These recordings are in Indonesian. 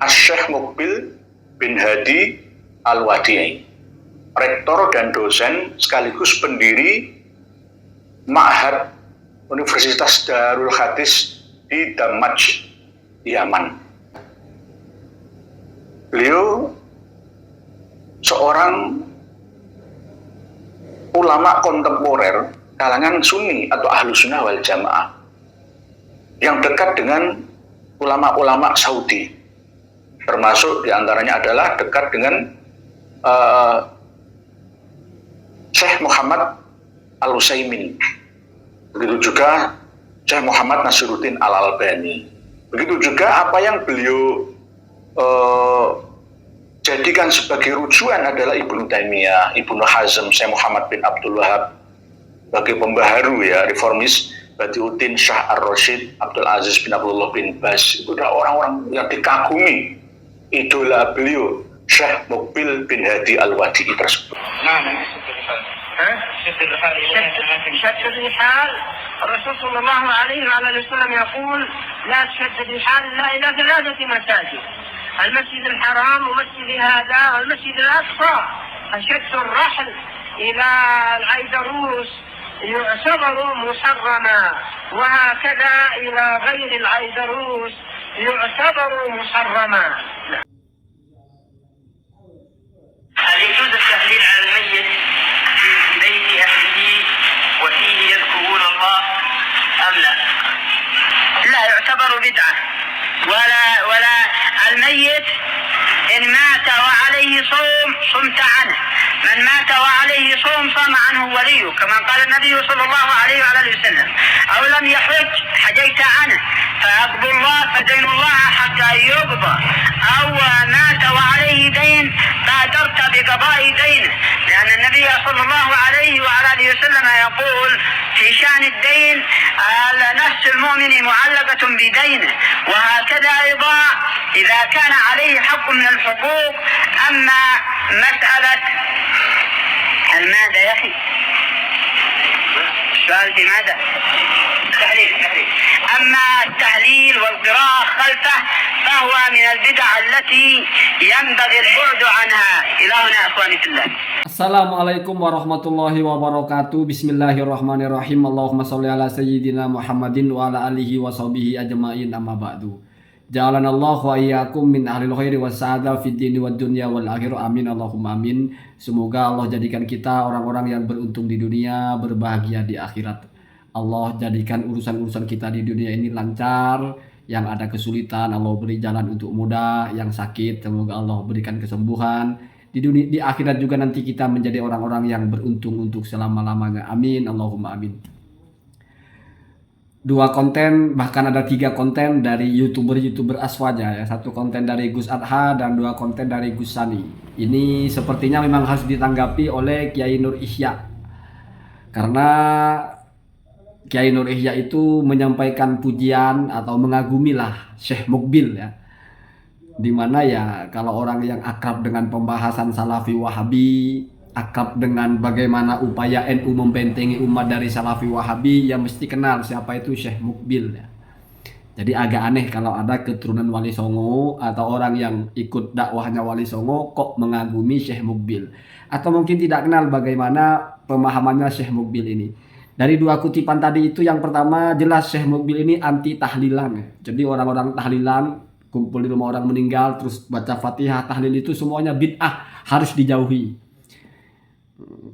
Syekh Muqbil bin Hadi Al-Wadi'i, rektor dan dosen sekaligus pendiri Ma'had Universitas Darul Hadis di Damaj, Yaman. Beliau seorang ulama kontemporer kalangan Sunni atau Ahlu Sunnah wal Jamaah yang dekat dengan ulama-ulama Saudi, termasuk diantaranya adalah dekat dengan Syekh Muhammad Al-Utsaimin, begitu juga Syekh Muhammad Nasiruddin Al-Albani. Begitu juga apa yang beliau jadikan sebagai rujukan adalah Ibnu Taimiyah, Ibnu Hazm, Syekh Muhammad bin Abdul Wahab sebagai pembaharu ya, reformis, Badiuddin Shah Ar-Rasyid, Abdul Aziz bin Abdullah bin Baz. Itu adalah orang-orang yang dikagumi idola beliau, Syekh Muqbil bin Hadi Al-Wadi'i tersebut. شد الرحال الرسول صلى الله عليه وعلى وسلم يقول لا تشد الرحال الا الى ثلاثه مساجد: المسجد الحرام ومسجد هذا والمسجد الاقصى. فشد الرحل الى العيدروس يعتبر محرما، وهكذا الى غير العيدروس يعتبر محرما. هل يجوز التهليل على الميت في بيت أهله وفيه يذكرون الله أم لا؟ لا يعتبر بدعة، ولا الميت إن مات وعليه صوم صمت عنه، من مات وعليه صوم صام عنه وليه، كما قال النبي صلى الله عليه وعلى وسلم: أو لم يحج حجيت عنه فيقضي الله فدين الله حتى يقضى، أو مات وعليه دين بادرت بقضاء دينه، لأن النبي صلى الله عليه وعلى وسلم يقول في شأن الدين: نفس المؤمن معلقة بدينه. وهكذا أيضا إذا كان عليه حق من الحقوق. أما مسألة ماذا يا أخي؟ السؤال في ماذا؟ التحليل. أما التحليل والقراءة خلفه فهو من البدع التي ينبغي البعد عنها. إلى هنا أخواني في الله. Assalamualaikum warahmatullahi wabarakatuh. Bismillahirrahmanirrahim. Allahumma sholli ala sayyidina Muhammadin wa ala alihi wa sahbihi ajma'in, amma ba'du. Ja'alanallahu wa iyyakum min ahlil khairi was sa'adah fid dini wad dunya wal akhirah. Amin Allahumma amin. Semoga Allah jadikan kita orang-orang yang beruntung di dunia, berbahagia di akhirat. Allah jadikan urusan-urusan kita di dunia ini lancar, yang ada kesulitan Allah beri jalan untuk mudah, yang sakit semoga Allah berikan kesembuhan. Di dunia, di akhirat juga nanti kita menjadi orang-orang yang beruntung untuk selama-lamanya. Amin Allahumma amin. 2 konten, bahkan ada 3 konten dari youtuber aswaja ya. 1 konten dari Gus Adha dan 2 konten dari Gus Sani. Ini sepertinya memang harus ditanggapi oleh Kiai Nur Ihya, karena Kiai Nur Ihya itu menyampaikan pujian atau mengagumilah Syekh Muqbil ya, dimana ya kalau orang yang akrab dengan pembahasan Salafi Wahabi, akrab dengan bagaimana upaya NU membentengi umat dari Salafi Wahabi, ya mesti kenal siapa itu Syekh Muqbil ya. Jadi agak aneh kalau ada keturunan Wali Songo atau orang yang ikut dakwahnya Wali Songo kok mengagumi Syekh Muqbil, atau mungkin tidak kenal bagaimana pemahamannya Syekh Muqbil ini. Dari 2 kutipan tadi itu, yang pertama jelas Syekh Muqbil ini anti tahlilan ya. Jadi orang-orang tahlilan, kumpul di rumah orang meninggal terus baca Fatihah, tahlil, itu semuanya bid'ah, harus dijauhi.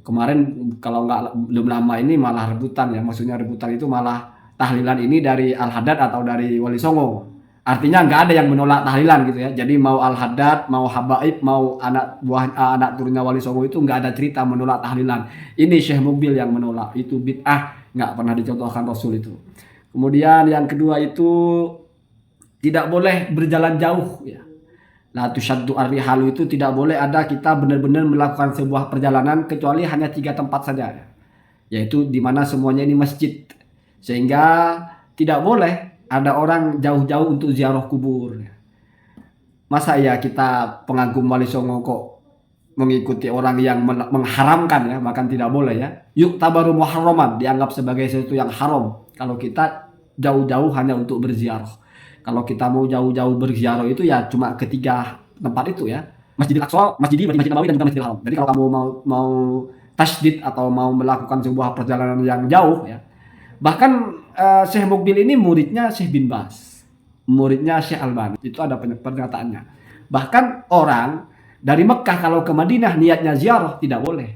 Kemarin kalau belum lama ini malah rebutan ya, maksudnya rebutan itu malah tahlilan ini dari Al-Haddad atau dari Wali Songo. Artinya nggak ada yang menolak tahlilan gitu ya. Jadi mau Al-Haddad, mau Habaib, mau anak turunnya Wali Songo itu nggak ada cerita menolak tahlilan. Ini Syekh Muqbil yang menolak, itu bid'ah, nggak pernah dicontohkan Rasul itu. Kemudian yang kedua itu tidak boleh berjalan jauh ya. La tusyaddu ar-rihalu, itu tidak boleh ada kita benar-benar melakukan sebuah perjalanan kecuali hanya 3 tempat saja ya. Yaitu di mana semuanya ini masjid. Sehingga tidak boleh ada orang jauh-jauh untuk ziarah kubur. Masa ya kita pengagum Wali Songo kok mengikuti orang yang mengharamkan ya, bahkan tidak boleh ya. Yuk tabaru muharraman, dianggap sebagai sesuatu yang haram kalau kita jauh-jauh hanya untuk berziarah. Kalau kita mau jauh-jauh berziarah itu ya cuma ketiga tempat itu ya. Masjidil Aqsa, Masjid Nabawi dan juga Masjidil Haram. Jadi kalau kamu mau tasydid atau mau melakukan sebuah perjalanan yang jauh ya. Bahkan Syekh Mukbil ini muridnya Syekh bin Baz. Muridnya Syekh Albani. Itu ada pernyataannya. Bahkan orang dari Mekah kalau ke Madinah niatnya ziarah tidak boleh.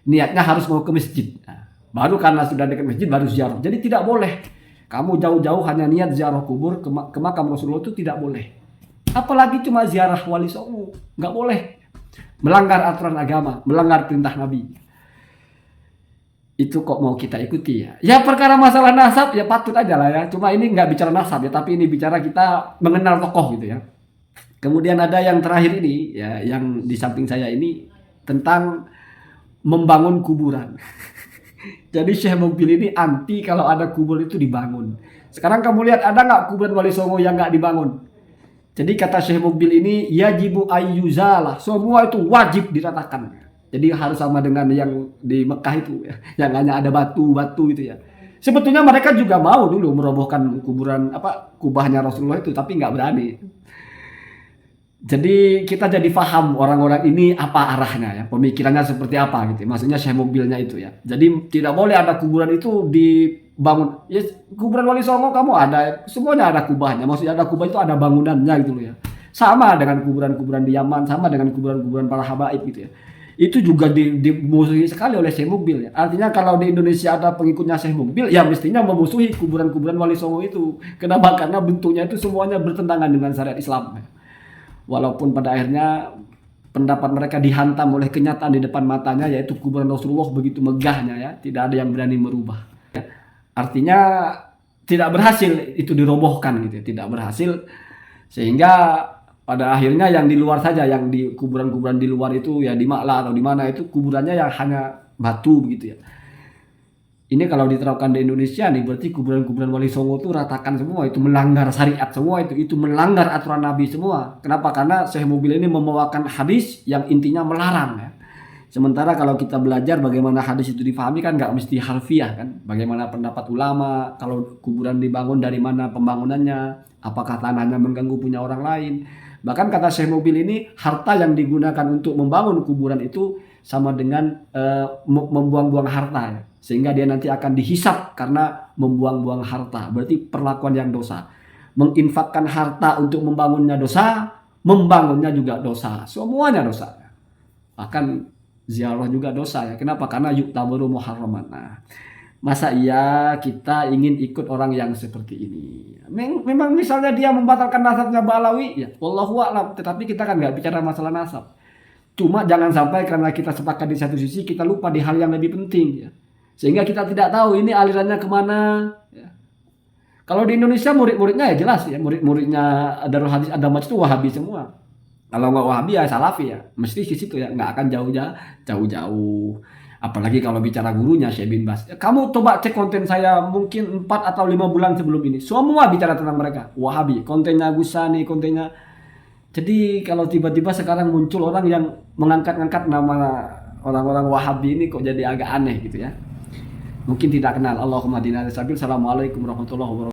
Niatnya harus mau ke masjid. Nah, baru karena sudah dekat masjid baru ziarah. Jadi tidak boleh. Kamu jauh-jauh hanya niat ziarah kubur ke makam Rasulullah itu tidak boleh. Apalagi cuma ziarah Wali Songo, nggak boleh. Melanggar aturan agama, melanggar perintah Nabi. Itu kok mau kita ikuti ya? Ya perkara masalah nasab ya patut aja lah ya. Cuma ini nggak bicara nasab ya, tapi ini bicara kita mengenal tokoh gitu ya. Kemudian ada yang terakhir ini ya, yang di samping saya ini tentang membangun kuburan. Jadi Syekh Mukbil ini anti kalau ada kubur itu dibangun. Sekarang kamu lihat ada nggak kuburan Wali Songo yang nggak dibangun? Jadi kata Syekh Mukbil ini yajibu ayyuzalah, semua itu wajib diratakan. Jadi harus sama dengan yang di Mekah itu ya, yang hanya ada batu-batu itu ya. Sebetulnya mereka juga mau dulu merobohkan kuburan kubahnya Rasulullah itu, tapi nggak berani. Jadi kita jadi paham orang-orang ini apa arahnya ya, pemikirannya seperti apa gitu. Maksudnya Syekh Mukbilnya itu ya. Jadi tidak boleh ada kuburan itu dibangun. Ya kuburan Wali Songo kamu ada, semuanya ada kubahnya. Maksudnya ada kubah itu ada bangunannya gitu loh ya. Sama dengan kuburan-kuburan di Yaman, sama dengan kuburan-kuburan para habaib gitu ya. Itu juga dimusuhi sekali oleh Syekh Mukbil ya. Artinya kalau di Indonesia ada pengikutnya Syekh Mukbil ya mestinya memusuhi kuburan-kuburan Wali Songo itu. Kenapa? Karena bentuknya itu semuanya bertentangan dengan syariat Islam ya. Walaupun pada akhirnya pendapat mereka dihantam oleh kenyataan di depan matanya, yaitu kuburan Rasulullah begitu megahnya ya, tidak ada yang berani merubah. Artinya tidak berhasil itu dirobohkan gitu ya, tidak berhasil, sehingga pada akhirnya yang di luar saja, yang di kuburan-kuburan di luar itu ya di Makla atau di mana itu kuburannya yang hanya batu begitu ya. Ini kalau diterapkan di Indonesia nih berarti kuburan-kuburan Wali Songo itu ratakan semua, itu melanggar syariat semua, itu melanggar aturan Nabi semua. Kenapa? Karena Syekh Mukbil ini membawakan hadis yang intinya melarang ya. Sementara kalau kita belajar bagaimana hadis itu difahami kan nggak mesti harfiah kan. Bagaimana pendapat ulama, kalau kuburan dibangun dari mana pembangunannya, apakah tanahnya mengganggu punya orang lain. Bahkan kata Syekh Mukbil ini harta yang digunakan untuk membangun kuburan itu sama dengan membuang-buang harta ya. Sehingga dia nanti akan dihisap karena membuang-buang harta. Berarti perlakuan yang dosa. Menginfakkan harta untuk membangunnya dosa, membangunnya juga dosa. Semuanya dosa. Bahkan ziarah juga dosa ya. Kenapa? Karena yuktabaru muharraman. Nah, masa iya kita ingin ikut orang yang seperti ini? Memang misalnya dia membatalkan nasabnya Balawi, ya wallahu a'lam. Tetapi kita kan nggak bicara masalah nasab. Cuma jangan sampai karena kita sepakat di satu sisi kita lupa di hal yang lebih penting ya. Sehingga kita tidak tahu ini alirannya kemana ya. Kalau di Indonesia murid-muridnya ya jelas ya, murid-muridnya Darul Hadis Ad-Damaj itu Wahabi semua. Kalau nggak Wahabi ya Salafi ya, mesti di situ ya, nggak akan jauh-jauh. Apalagi kalau bicara gurunya Syekh bin Baz. Kamu coba cek konten saya mungkin 4 atau 5 bulan sebelum ini, semua bicara tentang mereka Wahabi, kontennya Gusani, kontennya. Jadi kalau tiba-tiba sekarang muncul orang yang mengangkat-angkat nama orang-orang Wahabi ini kok jadi agak aneh gitu ya. Mungkin tidak kenal. Allahumma dina sabil. Assalamualaikum warahmatullahi wabarakatuh.